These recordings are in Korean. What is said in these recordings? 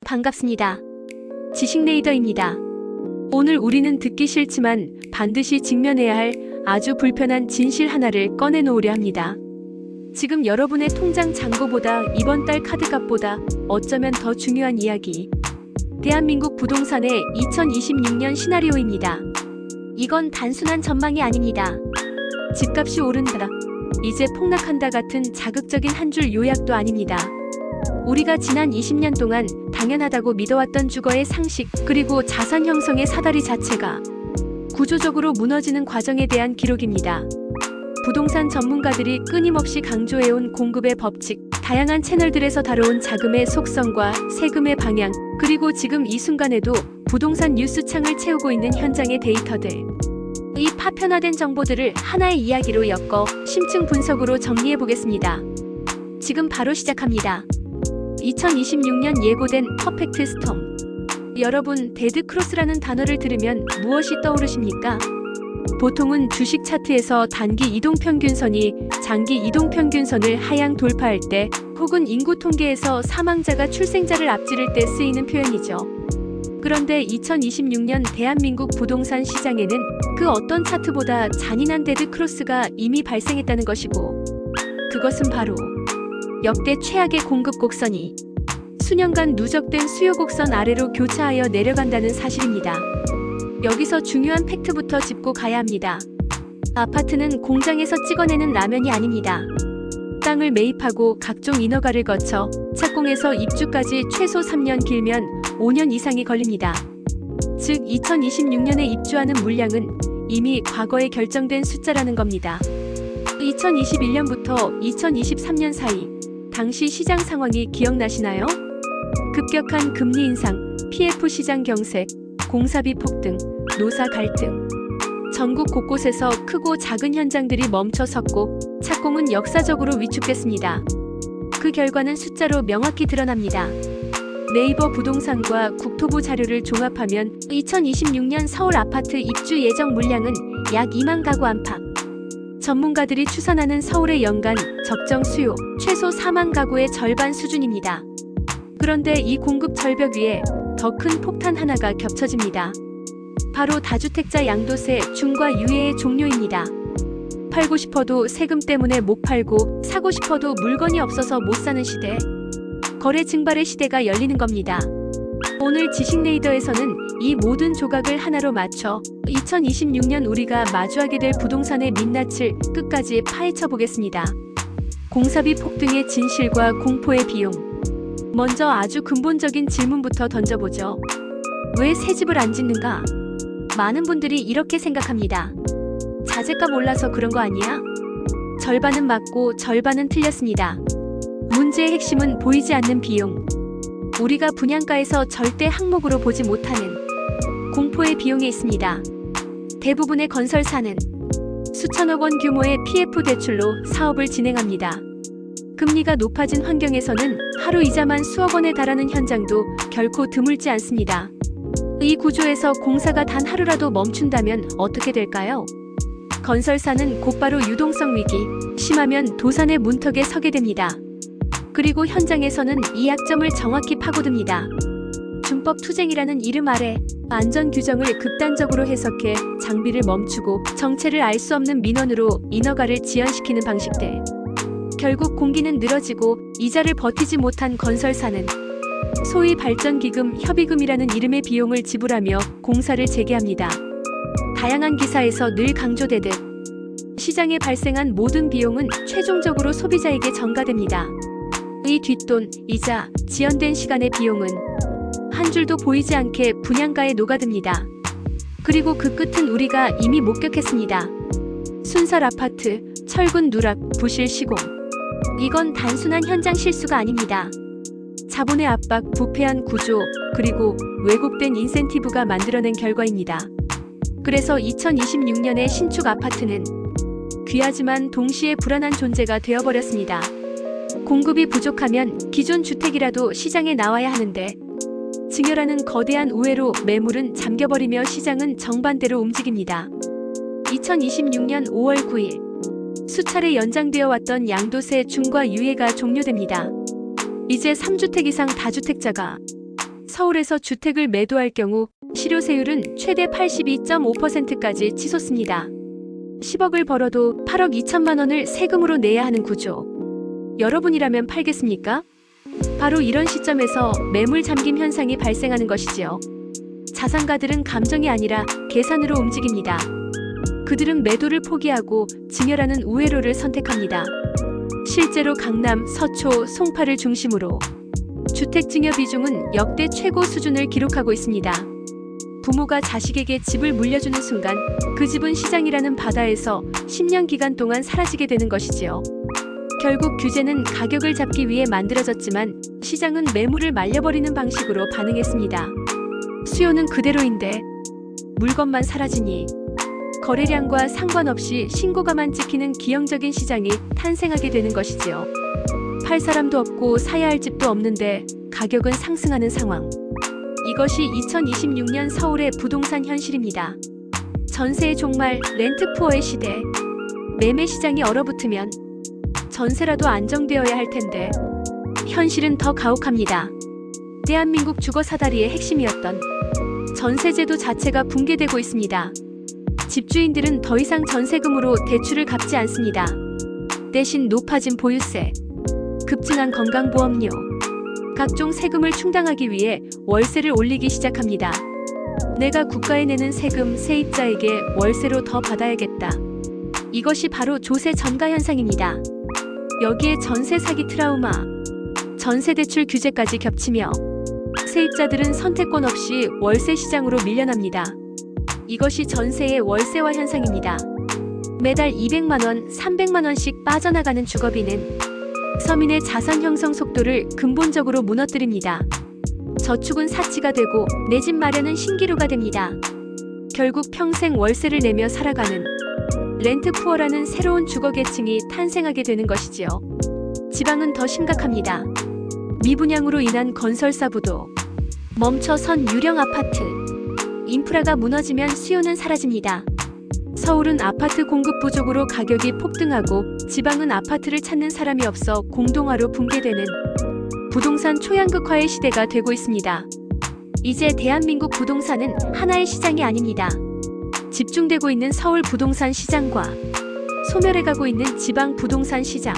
반갑습니다. 지식레이더입니다. 오늘 우리는 듣기 싫지만 반드시 직면해야 할 아주 불편한 진실 하나를 꺼내놓으려 합니다. 지금 여러분의 통장 잔고보다 이번 달 카드값보다 어쩌면 더 중요한 이야기. 대한민국 부동산의 2026년 시나리오입니다. 이건 단순한 전망이 아닙니다. 집값이 오른다, 이제 폭락한다 같은 자극적인 한 줄 요약도 아닙니다. 우리가 지난 20년 동안 당연하다고 믿어왔던 주거의 상식, 그리고 자산 형성의 사다리 자체가 구조적으로 무너지는 과정에 대한 기록입니다. 부동산 전문가들이 끊임없이 강조해온 공급의 법칙, 다양한 채널들에서 다뤄온 자금의 속성과 세금의 방향, 그리고 지금 이 순간에도 부동산 뉴스창을 채우고 있는 현장의 데이터들. 이 파편화된 정보들을 하나의 이야기로 엮어 심층 분석으로 정리해보겠습니다. 지금 바로 시작합니다. 2026년 예고된 퍼펙트 스톰. 여러분, 데드크로스라는 단어를 들으면 무엇이 떠오르십니까? 보통은 주식 차트에서 단기 이동평균선이 장기 이동평균선을 하향 돌파할 때, 혹은 인구 통계에서 사망자가 출생자를 앞지를 때 쓰이는 표현이죠. 그런데 2026년 대한민국 부동산 시장에는 그 어떤 차트보다 잔인한 데드크로스가 이미 발생했다는 것이고, 그것은 바로 역대 최악의 공급 곡선이 수년간 누적된 수요 곡선 아래로 교차하여 내려간다는 사실입니다. 여기서 중요한 팩트부터 짚고 가야 합니다. 아파트는 공장에서 찍어내는 라면이 아닙니다. 땅을 매입하고 각종 인허가를 거쳐 착공에서 입주까지 최소 3년, 길면 5년 이상이 걸립니다. 즉 2026년에 입주하는 물량은 이미 과거에 결정된 숫자라는 겁니다. 2021년부터 2023년 사이 당시 시장 상황이 기억나시나요? 급격한 금리 인상, PF 시장 경색, 공사비 폭등, 노사 갈등. 전국 곳곳에서 크고 작은 현장들이 멈춰섰고 착공은 역사적으로 위축됐습니다. 그 결과는 숫자로 명확히 드러납니다. 네이버 부동산과 국토부 자료를 종합하면 2026년 서울 아파트 입주 예정 물량은 약 2만 가구 안팎. 전문가들이 추산하는 서울의 연간 적정 수요 최소 4만 가구의 절반 수준입니다. 그런데 이 공급 절벽 위에 더 큰 폭탄 하나가 겹쳐집니다. 바로 다주택자 양도세 중과 유예의 종료입니다. 팔고 싶어도 세금 때문에 못 팔고, 사고 싶어도 물건이 없어서 못 사는 시대. 거래 증발의 시대가 열리는 겁니다. 오늘 지식레이더에서는 이 모든 조각을 하나로 맞춰 2026년 우리가 마주하게 될 부동산의 민낯을 끝까지 파헤쳐 보겠습니다. 공사비 폭등의 진실과 공포의 비용. 먼저 아주 근본적인 질문부터 던져보죠. 왜 새 집을 안 짓는가? 많은 분들이 이렇게 생각합니다. 자재값 올라서 그런 거 아니야? 절반은 맞고 절반은 틀렸습니다. 문제의 핵심은 보이지 않는 비용. 우리가 분양가에서 절대 항목으로 보지 못하는 공포의 비용에 있습니다. 대부분의 건설사는 수천억 원 규모의 PF 대출로 사업을 진행합니다. 금리가 높아진 환경에서는 하루 이자만 수억 원에 달하는 현장도 결코 드물지 않습니다. 이 구조에서 공사가 단 하루라도 멈춘다면 어떻게 될까요? 건설사는 곧바로 유동성 위기, 심하면 도산의 문턱에 서게 됩니다. 그리고 현장에서는 이 약점을 정확히 파고듭니다. 준법 투쟁이라는 이름 아래 안전 규정을 극단적으로 해석해 장비를 멈추고 정체를 알 수 없는 민원으로 인허가를 지연시키는 방식들. 결국 공기는 늘어지고 이자를 버티지 못한 건설사는 소위 발전기금, 협의금이라는 이름의 비용을 지불하며 공사를 재개합니다. 다양한 기사에서 늘 강조되듯 시장에 발생한 모든 비용은 최종적으로 소비자에게 전가됩니다. 이 뒷돈, 이자, 지연된 시간의 비용은 한 줄도 보이지 않게 분양가에 녹아듭니다. 그리고 그 끝은 우리가 이미 목격했습니다. 순살 아파트, 철근 누락, 부실 시공. 이건 단순한 현장 실수가 아닙니다. 자본의 압박, 부패한 구조, 그리고 왜곡된 인센티브가 만들어낸 결과입니다. 그래서 2026년의 신축 아파트는 귀하지만 동시에 불안한 존재가 되어버렸습니다. 공급이 부족하면 기존 주택이라도 시장에 나와야 하는데, 증여라는 거대한 우회로 매물은 잠겨버리며 시장은 정반대로 움직입니다. 2026년 5월 9일 수차례 연장되어 왔던 양도세 중과 유예가 종료됩니다. 이제 3주택 이상 다주택자가 서울에서 주택을 매도할 경우 실효세율은 최대 82.5%까지 치솟습니다. 10억을 벌어도 8억 2천만 원을 세금으로 내야 하는 구조. 여러분이라면 팔겠습니까? 바로 이런 시점에서 매물 잠김 현상이 발생하는 것이지요. 자산가들은 감정이 아니라 계산으로 움직입니다. 그들은 매도를 포기하고 증여라는 우회로를 선택합니다. 실제로 강남, 서초, 송파를 중심으로 주택 증여 비중은 역대 최고 수준을 기록하고 있습니다. 부모가 자식에게 집을 물려주는 순간 그 집은 시장이라는 바다에서 10년 기간 동안 사라지게 되는 것이지요. 결국 규제는 가격을 잡기 위해 만들어졌지만 시장은 매물을 말려버리는 방식으로 반응했습니다. 수요는 그대로인데 물건만 사라지니 거래량과 상관없이 신고가만 찍히는 기형적인 시장이 탄생하게 되는 것이지요. 팔 사람도 없고 사야 할 집도 없는데 가격은 상승하는 상황. 이것이 2026년 서울의 부동산 현실입니다. 전세의 종말, 렌트푸어의 시대. 매매 시장이 얼어붙으면 전세라도 안정되어야 할 텐데 현실은 더 가혹합니다. 대한민국 주거 사다리의 핵심이었던 전세제도 자체가 붕괴되고 있습니다. 집주인들은 더 이상 전세금으로 대출을 갚지 않습니다. 대신 높아진 보유세, 급증한 건강보험료, 각종 세금을 충당하기 위해 월세를 올리기 시작합니다. 내가 국가에 내는 세금, 세입자에게 월세로 더 받아야겠다. 이것이 바로 조세 전가 현상입니다. 여기에 전세 사기 트라우마, 전세 대출 규제까지 겹치며 세입자들은 선택권 없이 월세 시장으로 밀려납니다. 이것이 전세의 월세화 현상입니다. 매달 200만원, 300만원씩 빠져나가는 주거비는 서민의 자산 형성 속도를 근본적으로 무너뜨립니다. 저축은 사치가 되고 내 집 마련은 신기루가 됩니다. 결국 평생 월세를 내며 살아가는 렌트푸어라는 새로운 주거 계층이 탄생하게 되는 것이지요. 지방은 더 심각합니다. 미분양으로 인한 건설사 부도, 멈춰선 유령 아파트, 인프라가 무너지면 수요는 사라집니다. 서울은 아파트 공급 부족으로 가격이 폭등하고 지방은 아파트를 찾는 사람이 없어 공동화로 붕괴되는 부동산 초양극화의 시대가 되고 있습니다. 이제 대한민국 부동산은 하나의 시장이 아닙니다. 집중되고 있는 서울 부동산 시장과 소멸해가고 있는 지방 부동산 시장.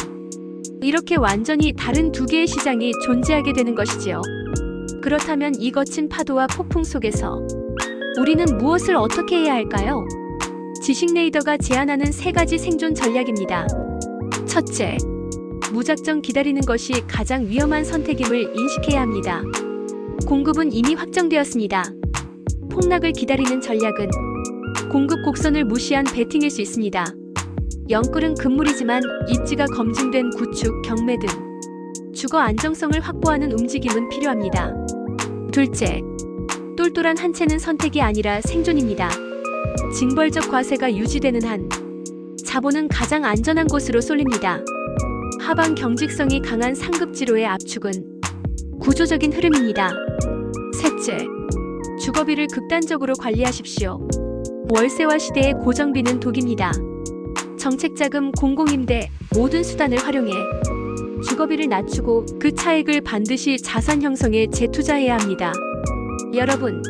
이렇게 완전히 다른 두 개의 시장이 존재하게 되는 것이지요. 그렇다면 이 거친 파도와 폭풍 속에서 우리는 무엇을 어떻게 해야 할까요? 지식레이더가 제안하는 3가지 생존 전략입니다. 첫째, 무작정 기다리는 것이 가장 위험한 선택임을 인식해야 합니다. 공급은 이미 확정되었습니다. 폭락을 기다리는 전략은 공급 곡선을 무시한 베팅일 수 있습니다. 영끌은 금물이지만 입지가 검증된 구축, 경매 등 주거 안정성을 확보하는 움직임은 필요합니다. 둘째, 똘똘한 한 채는 선택이 아니라 생존입니다. 징벌적 과세가 유지되는 한 자본은 가장 안전한 곳으로 쏠립니다. 하방 경직성이 강한 상급지로의 압축은 구조적인 흐름입니다. 셋째, 주거비를 극단적으로 관리하십시오. 월세화 시대의 고정비는 독입니다. 정책자금, 공공임대 모든 수단을 활용해 주거비를 낮추고 그 차액을 반드시 자산 형성에 재투자해야 합니다. 여러분,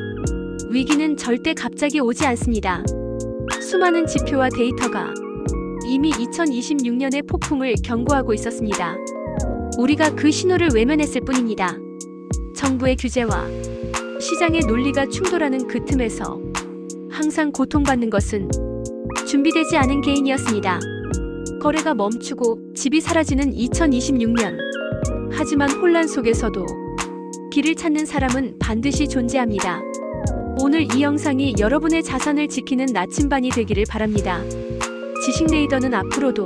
위기는 절대 갑자기 오지 않습니다. 수많은 지표와 데이터가 이미 2026년의 폭풍을 경고하고 있었습니다. 우리가 그 신호를 외면했을 뿐입니다. 정부의 규제와 시장의 논리가 충돌하는 그 틈에서 항상 고통받는 것은 준비되지 않은 개인이었습니다. 거래가 멈추고 집이 사라지는 2026년. 하지만 혼란 속에서도 길을 찾는 사람은 반드시 존재합니다. 오늘 이 영상이 여러분의 자산을 지키는 나침반이 되기를 바랍니다. 지식레이더는 앞으로도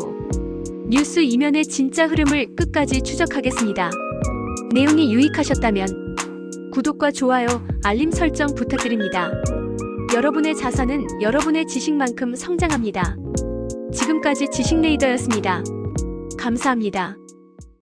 뉴스 이면의 진짜 흐름을 끝까지 추적하겠습니다. 내용이 유익하셨다면 구독과 좋아요, 알림 설정 부탁드립니다. 여러분의 자산은 여러분의 지식만큼 성장합니다. 지금까지 지식레이더였습니다. 감사합니다.